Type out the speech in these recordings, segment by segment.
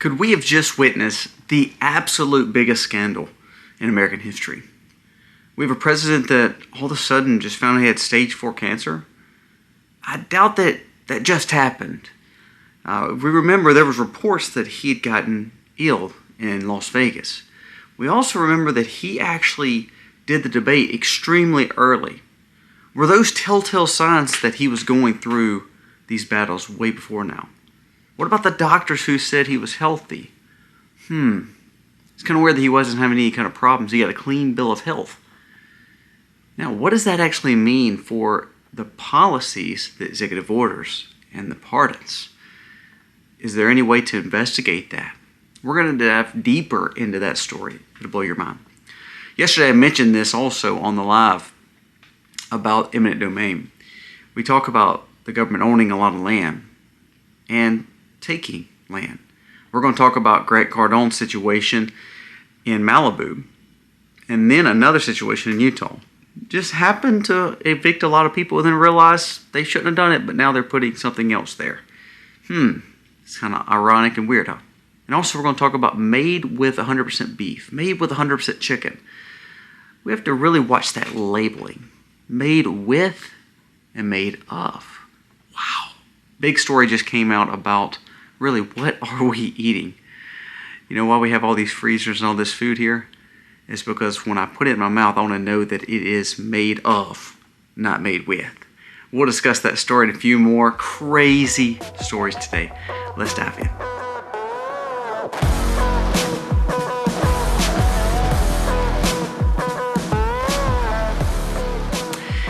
Could we have just witnessed the absolute biggest scandal in American history? We have a president that all of a sudden just found he had stage 4 cancer. I doubt that just happened. We remember there was reports that he had gotten ill in Las Vegas. We also remember that he actually did the debate extremely early. Were those telltale signs that he was going through these battles way before now? What about the doctors who said he was healthy? It's kind of weird that he wasn't having any kind of problems. He got a clean bill of health. Now, what does that actually mean for the policies, the executive orders, and the pardons? Is there any way to investigate that? We're going to dive deeper into that story. It'll blow your mind. Yesterday, I mentioned this also on the live about eminent domain. We talk about the government owning a lot of land and taking land. We're going to talk about Grant Cardone's situation in Malibu, and then another situation in Utah. Just happened to evict a lot of people and then realize they shouldn't have done it, but now they're putting something else there. It's kind of ironic and weird, huh? And also we're going to talk about made with 100% beef, made with 100% chicken. We have to really watch that labeling. Made with and made of. Wow. Big story just came out about really what are we eating? You know why we have all these freezers and all this food here? It's because when I put it in my mouth, I want to know that it is made of, not made with. We'll discuss that story and a few more crazy stories today. Let's dive in.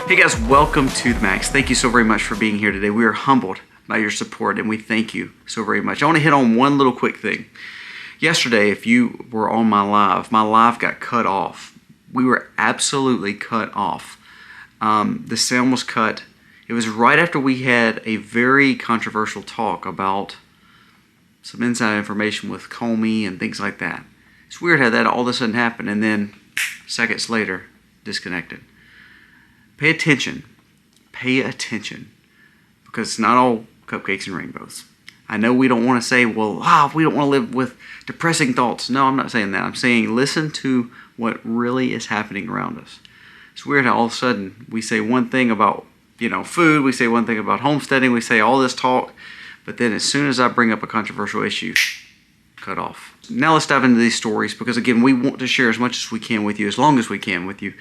Hey guys, welcome to themacs. Thank you so very much for being here today. We are humbled by your support and we thank you so very much. I want to hit on one little quick thing. Yesterday, if you were on my live got cut off. We were absolutely cut off. The sound was cut. It was right after we had a very controversial talk about some inside information with Comey and things like that. It's weird how that all of a sudden happened and then seconds later, disconnected. Pay attention, because it's not all cupcakes and rainbows. I know we don't want to say, well, we don't want to live with depressing thoughts. No, I'm not saying that. I'm saying listen to what really is happening around us. It's weird how all of a sudden we say one thing about, food, we say one thing about homesteading, we say all this talk, but then as soon as I bring up a controversial issue, cut off. Now let's dive into these stories because, again, we want to share as much as we can with you, as long as we can with you.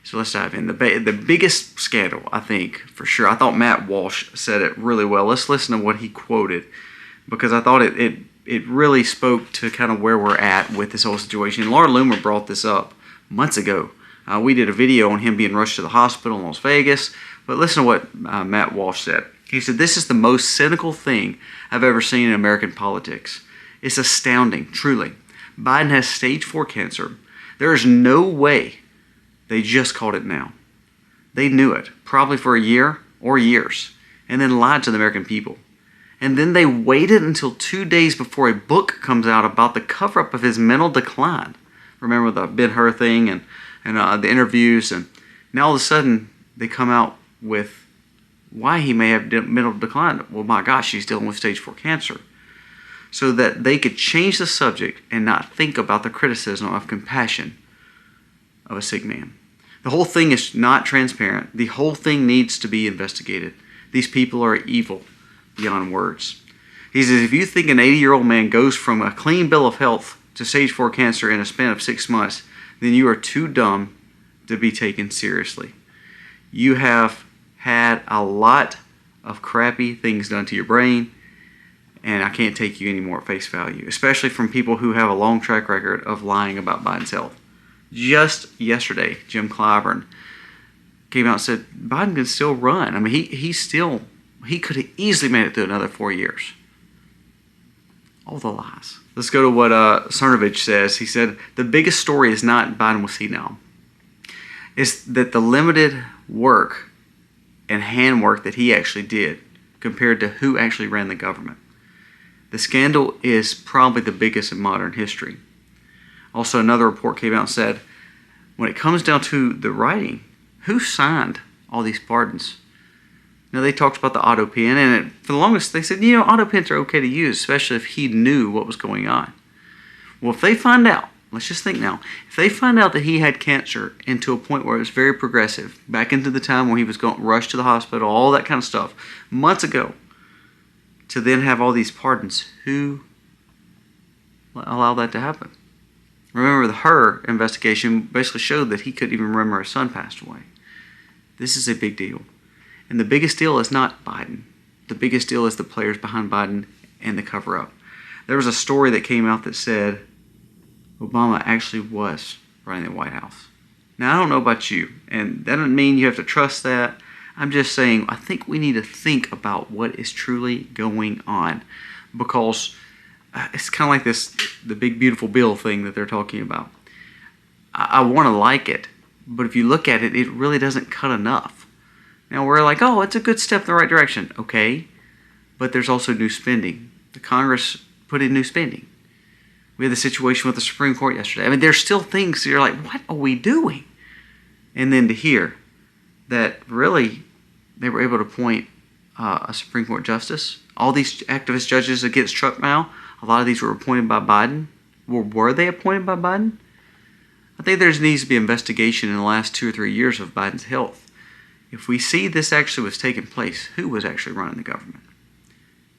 So let's dive in. The biggest scandal, I think, for sure. I thought Matt Walsh said it really well. Let's listen to what he quoted because I thought it really spoke to kind of where we're at with this whole situation. Laura Loomer brought this up months ago. We did a video on him being rushed to the hospital in Las Vegas. But listen to what Matt Walsh said. He said, "This is the most cynical thing I've ever seen in American politics. It's astounding, truly. Biden has stage 4 cancer. There is no way they just caught it now. They knew it, probably for a year or years, and then lied to the American people. And then they waited until 2 days before a book comes out about the cover-up of his mental decline." Remember the Ben-Hur thing and the interviews, and now all of a sudden they come out with why he may have mental decline. Well, my gosh, he's dealing with stage 4 cancer. So that they could change the subject and not think about the criticism of compassion of a sick man. The whole thing is not transparent. The whole thing needs to be investigated. These people are evil beyond words. He says, if you think an 80-year-old man goes from a clean bill of health to stage 4 cancer in a span of 6 months, then you are too dumb to be taken seriously. You have had a lot of crappy things done to your brain, and I can't take you anymore at face value, especially from people who have a long track record of lying about Biden's health. Just yesterday, Jim Clyburn came out and said Biden can still run. I mean, he could have easily made it through another 4 years. All the lies. Let's go to what Cernovich says. He said, the biggest story is not Biden was senile. It's that the limited work and handwork that he actually did compared to who actually ran the government. The scandal is probably the biggest in modern history. Also, another report came out and said, when it comes down to the writing, who signed all these pardons? Now, they talked about the auto pen, and for the longest, they said, auto pens are okay to use, especially if he knew what was going on. Well, if they find out, let's just think now, if they find out that he had cancer and to a point where it was very progressive, back into the time where he was going rushed to the hospital, all that kind of stuff, months ago, to then have all these pardons, who allowed that to happen? Remember, her investigation basically showed that he couldn't even remember his son passed away. This is a big deal. And the biggest deal is not Biden. The biggest deal is the players behind Biden and the cover-up. There was a story that came out that said Obama actually was running the White House. Now, I don't know about you, and that doesn't mean you have to trust that. I'm just saying, I think we need to think about what is truly going on, because it's kind of like the big beautiful bill thing that they're talking about. I want to like it, but if you look at it, it really doesn't cut enough. Now, we're like, oh, it's a good step in the right direction. Okay, but there's also new spending. The Congress put in new spending. We had the situation with the Supreme Court yesterday. I mean, there's still things that you're like, what are we doing? And then to hear that really they were able to appoint a Supreme Court justice. All these activist judges against Trump now, a lot of these were appointed by Biden. Well, were they appointed by Biden? I think there needs to be investigation in the last 2 or 3 years of Biden's health. If we see this actually was taking place, who was actually running the government?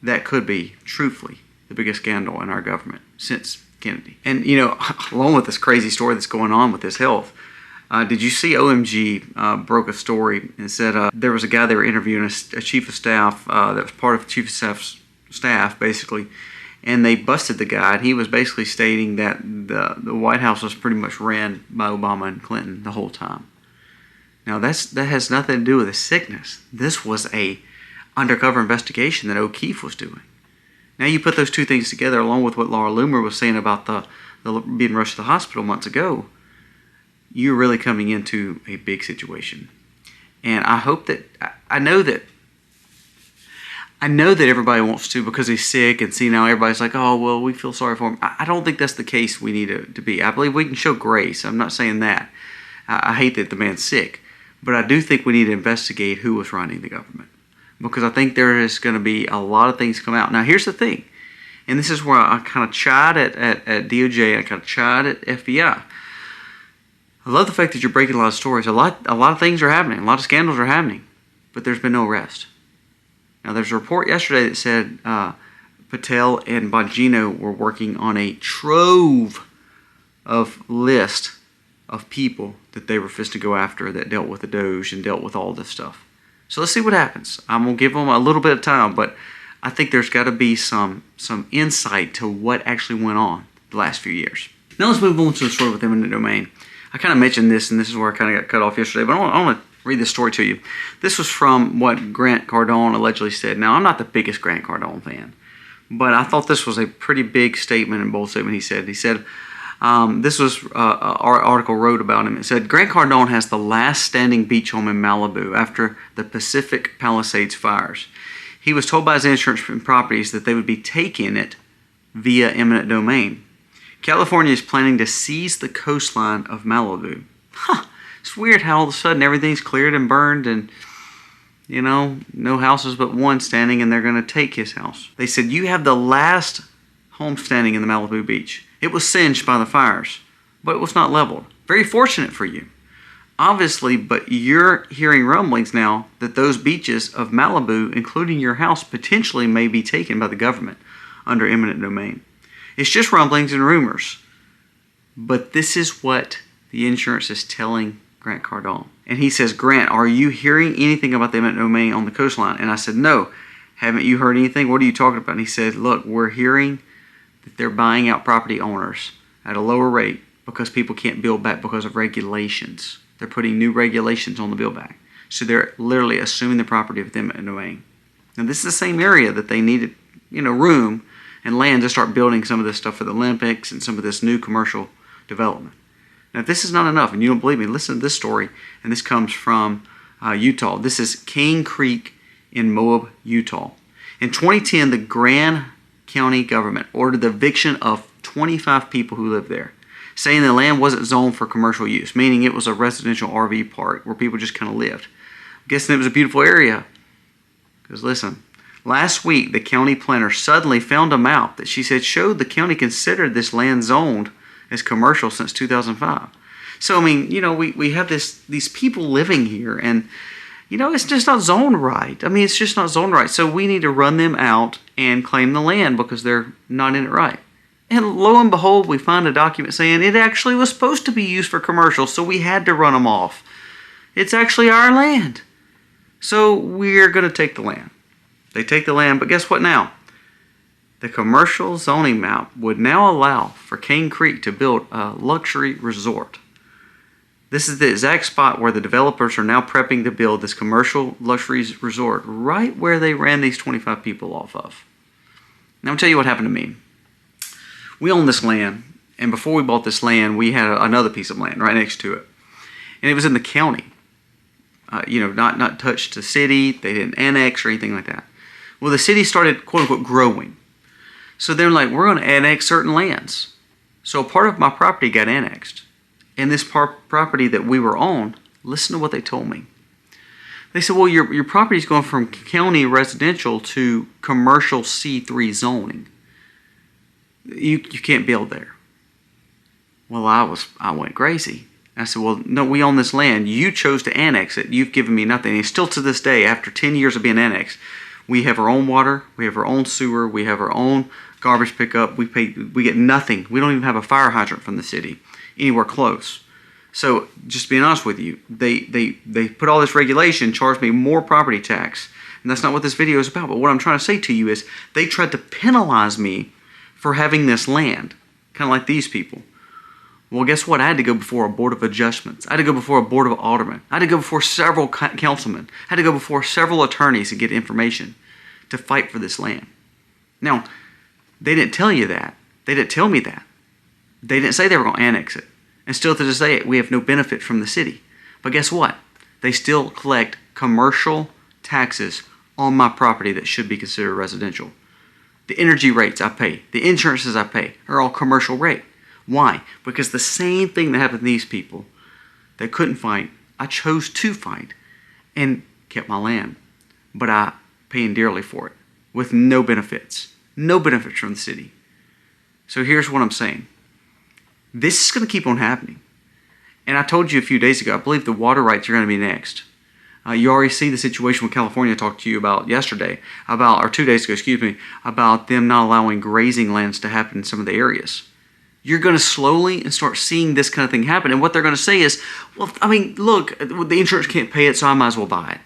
That could be, truthfully, the biggest scandal in our government since Kennedy. And, along with this crazy story that's going on with his health, did you see OMG broke a story and said there was a guy they were interviewing, a chief of staff that was part of the chief of staff's staff, basically, and they busted the guy, and he was basically stating that the White House was pretty much ran by Obama and Clinton the whole time. Now, that has nothing to do with a sickness. This was a undercover investigation that O'Keefe was doing. Now, you put those two things together, along with what Laura Loomer was saying about the being rushed to the hospital months ago, you're really coming into a big situation. And I hope that, I know that everybody wants to, because he's sick, and see now everybody's like, oh, well, we feel sorry for him. I don't think that's the case we need to be. I believe we can show grace. I'm not saying that. I hate that the man's sick. But I do think we need to investigate who was running the government, because I think there is going to be a lot of things come out. Now, here's the thing, and this is where I kind of chide at DOJ, I kind of chide at FBI. I love the fact that you're breaking a lot of stories. A lot of things are happening. A lot of scandals are happening, but there's been no arrest. Now, there's a report yesterday that said Patel and Bongino were working on a trove of list of people that they were fixing to go after that dealt with the Doge and dealt with all this stuff. So let's see what happens. I'm going to give them a little bit of time, but I think there's got to be some insight to what actually went on the last few years. Now let's move on to the story with eminent domain. I kind of mentioned this, and this is where I kind of got cut off yesterday, but I want to read this story to you. This was from what Grant Cardone allegedly said. Now, I'm not the biggest Grant Cardone fan, but I thought this was a pretty big statement and bold statement he said. He said, this was our article wrote about him. It said, Grant Cardone has the last standing beach home in Malibu after the Pacific Palisades fires. He was told by his insurance properties that they would be taking it via eminent domain. California is planning to seize the coastline of Malibu. It's weird how all of a sudden everything's cleared and burned and, no houses but one standing, and they're going to take his house. They said, you have the last home standing in the Malibu beach. It was singed by the fires, but it was not leveled. Very fortunate for you. Obviously, but you're hearing rumblings now that those beaches of Malibu, including your house, potentially may be taken by the government under eminent domain. It's just rumblings and rumors. But this is what the insurance is telling Grant Cardone. And he says, Grant, are you hearing anything about the eminent domain on the coastline? And I said, no. Haven't you heard anything? What are you talking about? And he said, look, we're hearing that they're buying out property owners at a lower rate because people can't build back because of regulations. They're putting new regulations on the build back. So they're literally assuming the property of the eminent domain. Now, this is the same area that they needed, room and land to start building some of this stuff for the Olympics and some of this new commercial development. Now, if this is not enough, and you don't believe me, listen to this story, and this comes from Utah. This is King Creek in Moab, Utah. In 2010, the Grand County government ordered the eviction of 25 people who lived there, saying the land wasn't zoned for commercial use, meaning it was a residential RV park where people just kind of lived. I'm guessing it was a beautiful area, Because listen, last week the county planner suddenly found a map that she said showed the county considered this land zoned as commercial since 2005. So, I mean, you know, we have these people living here, and, you know, it's just not zoned right. I mean, it's just not zoned right. So we need to run them out and claim the land because they're not in it right. And lo and behold, we find a document saying it actually was supposed to be used for commercial, so we had to run them off. It's actually our land. So we're going to take the land. They take the land, but guess what now? The commercial zoning map would now allow for Cane Creek to build a luxury resort. This is the exact spot where the developers are now prepping to build this commercial luxury resort right where they ran these 25 people off of. Now I'll tell you what happened to me. We own this land, and before we bought this land, we had another piece of land right next to it. And it was in the county. You know, not touched the city. They didn't annex or anything like that. Well, the city started, quote unquote, growing. So they're like, we're going to annex certain lands. So a part of my property got annexed. And this property that we were on, listen to what they told me. They said, well, your property is going from county residential to commercial C3 zoning. You can't build there. Well, I went crazy. I said, well, no, we own this land. You chose to annex it. You've given me nothing. And still to this day, after 10 years of being annexed, we have our own water, we have our own sewer, we have our own garbage pickup. We get nothing. We don't even have a fire hydrant from the city anywhere close. So just being honest with you, they put all this regulation, charged me more property tax. And that's not what this video is about. But what I'm trying to say to you is they tried to penalize me for having this land, kind of like these people. Well, guess what? I had to go before a board of adjustments. I had to go before a board of aldermen. I had to go before several councilmen. I had to go before several attorneys to get information to fight for this land. Now, they didn't tell you that. They didn't tell me that. They didn't say they were going to annex it. And still to this day, we have no benefit from the city. But guess what? They still collect commercial taxes on my property that should be considered residential. The energy rates I pay, the insurances I pay are all commercial rate. Why? Because the same thing that happened to these people that couldn't fight, I chose to fight and kept my land. But I paying dearly for it with no benefits. No benefits from the city. So here's what I'm saying. This is going to keep on happening. And I told you a few days ago, I believe the water rights are going to be next. You already see the situation with California I talked to you about yesterday, or 2 days ago, about them not allowing grazing lands to happen in some of the areas. You're going to slowly and start seeing this kind of thing happen. And what they're going to say is, well, I mean, look, the insurance can't pay it, so I might as well buy it.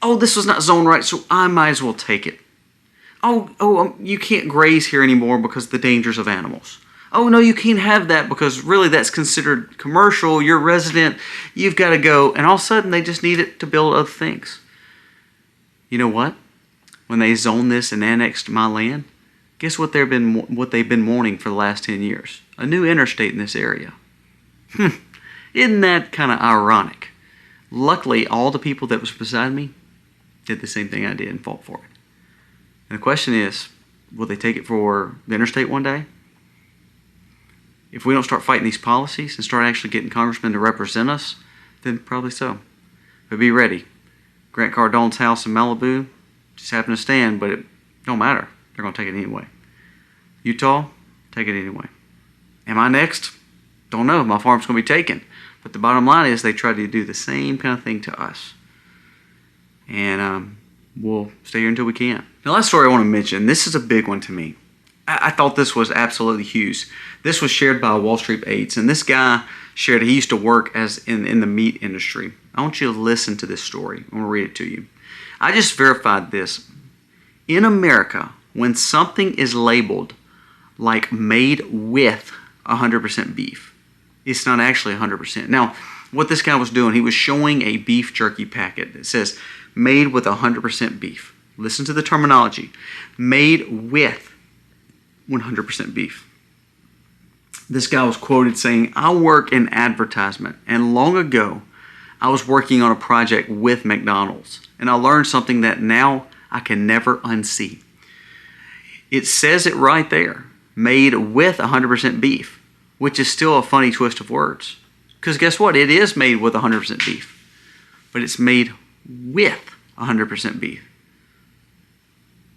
Oh, this was not zoned right, so I might as well take it. You can't graze here anymore because of the dangers of animals. Oh, no, you can't have that because really that's considered commercial. You're a resident. You've got to go. And all of a sudden, they just need it to build other things. You know what? When they zoned this and annexed my land, guess what they've been wanting for the last 10 years? A new interstate in this area. Isn't that kind of ironic? Luckily, all the people that was beside me did the same thing I did and fought for it. And the question is, will they take it for the interstate one day? If we don't start fighting these policies and start actually getting congressmen to represent us, then probably so. But be ready. Grant Cardone's house in Malibu just happened to stand, but it don't matter. They're going to take it anyway. Utah, take it anyway. Am I next? Don't know. My farm's going to be taken. But the bottom line is they try to do the same kind of thing to us. And we'll stay here until we can. The last story I want to mention, this is a big one to me. I thought this was absolutely huge. This was shared by Wall Street Aids, and this guy shared he used to work as in the meat industry. I want you to listen to this story. I'm going to read it to you. I just verified this. In America, when something is labeled like made with 100% beef, it's not actually 100%. Now, what this guy was doing, he was showing a beef jerky packet that says made with 100% beef. Listen to the terminology. Made with 100% beef. This guy was quoted saying, I work in advertisement, and long ago I was working on a project with McDonald's, and I learned something that now I can never unsee. It says it right there, made with 100% beef, which is still a funny twist of words. Because guess what? It is made with 100% beef, but it's made with 100% beef.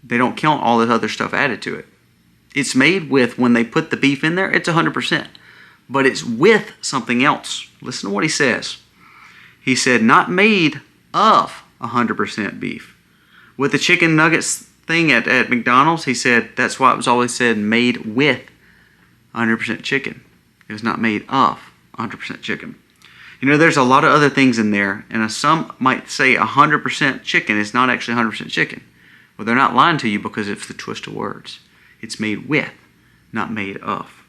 They don't count all this other stuff added to it. It's made with, when they put the beef in there, it's 100%. But it's with something else. Listen to what he says. He said, not made of 100% beef. With the chicken nuggets thing at McDonald's, he said, that's why it was always said made with 100% chicken. It was not made of 100% chicken. You know, there's a lot of other things in there, and some might say 100% chicken is not actually 100% chicken. Well, they're not lying to you because it's the twist of words. It's made with, not made of.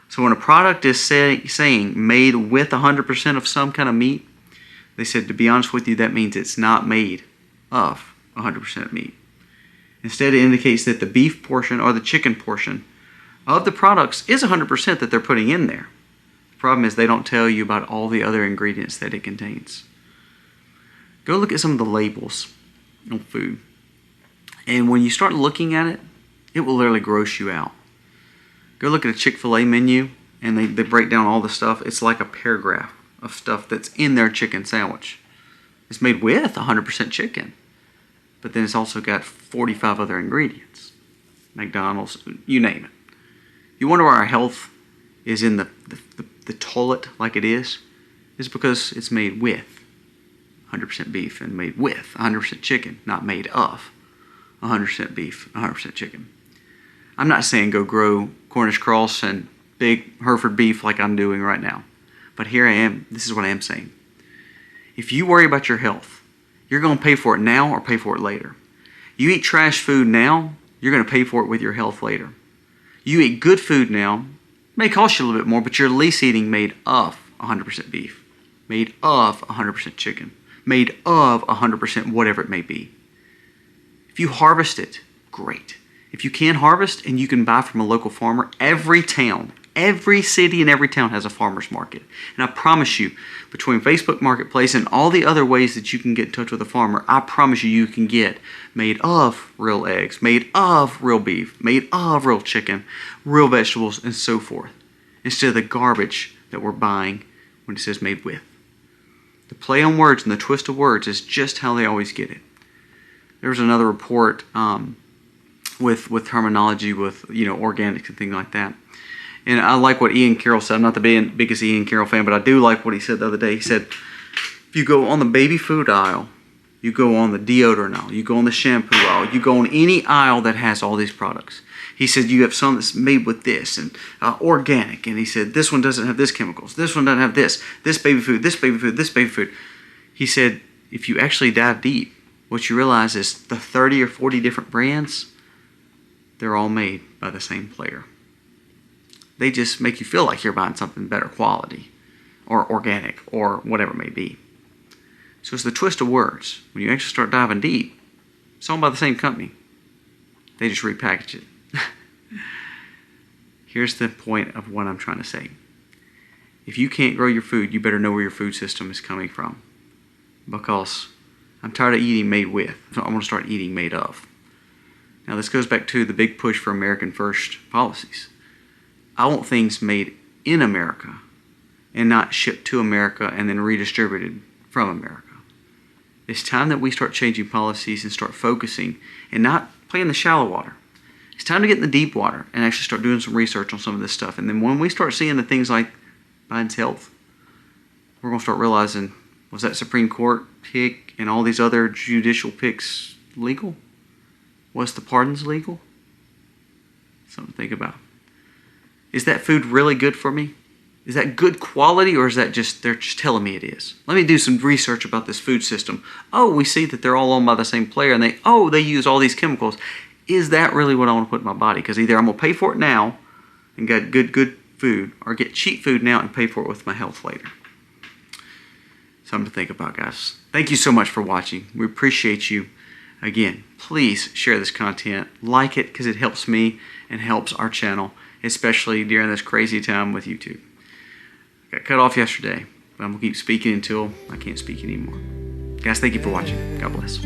So when a product is saying made with 100% of some kind of meat, they said, to be honest with you, that means it's not made of 100% meat. Instead, it indicates that the beef portion or the chicken portion of the products is 100% that they're putting in there. The problem is they don't tell you about all the other ingredients that it contains. Go look at some of the labels on food. And when you start looking at it, it will literally gross you out. Go look at a Chick-fil-A menu, and they break down all the stuff. It's like a paragraph of stuff that's in their chicken sandwich. It's made with 100% chicken, but then it's also got 45 other ingredients. McDonald's, you name it. You wonder why our health is in the toilet like it is? It's because it's made with 100% beef and made with 100% chicken, not made of 100% beef, 100% chicken. I'm not saying go grow Cornish cross and big Hereford beef like I'm doing right now. But here I am, this is what I am saying. If you worry about your health, you're going to pay for it now or pay for it later. You eat trash food now, you're going to pay for it with your health later. You eat good food now, it may cost you a little bit more, but you're at least eating made of 100% beef, made of 100% chicken, made of 100% whatever it may be. If you harvest it, great. If you can harvest and you can buy from a local farmer, every town, every city and every town has a farmer's market. And I promise you, between Facebook Marketplace and all the other ways that you can get in touch with a farmer, I promise you can get made of real eggs, made of real beef, made of real chicken, real vegetables, and so forth. Instead of the garbage that we're buying when it says made with. The play on words and the twist of words is just how they always get it. There was another report with terminology, with organics and things like that. And I like what Ian Carroll said. I'm not the biggest Ian Carroll fan, but I do like what he said the other day. He said, if you go on the baby food aisle, you go on the deodorant aisle, you go on the shampoo aisle, you go on any aisle that has all these products. He said you have some that's made with this and organic. And he said this one doesn't have this chemicals, this one doesn't have this baby food, this baby food, this baby food. He said if you actually dive deep, what you realize is the 30 or 40 different brands, they're all made by the same player. They just make you feel like you're buying something better quality or organic or whatever it may be. So it's the twist of words. When you actually start diving deep, it's owned by the same company. They just repackage it. Here's the point of what I'm trying to say. If you can't grow your food, you better know where your food system is coming from. Because I'm tired of eating made with. So I want to start eating made of. Now this goes back to the big push for American First policies. I want things made in America and not shipped to America and then redistributed from America. It's time that we start changing policies and start focusing and not playing the shallow water. It's time to get in the deep water and actually start doing some research on some of this stuff. And then when we start seeing the things like Biden's health, we're going to start realizing, was that Supreme Court pick and all these other judicial picks legal? Was the pardons legal? Something to think about. Is that food really good for me? Is that good quality, or is that just they're just telling me it is? Let me do some research about this food system. Oh, we see that they're all owned by the same player, and they use all these chemicals. Is that really what I want to put in my body? Because either I'm going to pay for it now and get good food, or get cheap food now and pay for it with my health later. Something to think about, guys. Thank you so much for watching. We appreciate you. Again, please share this content. Like it because it helps me and helps our channel, especially during this crazy time with YouTube. I got cut off yesterday, but I'm going to keep speaking until I can't speak anymore. Guys, thank you for watching. God bless.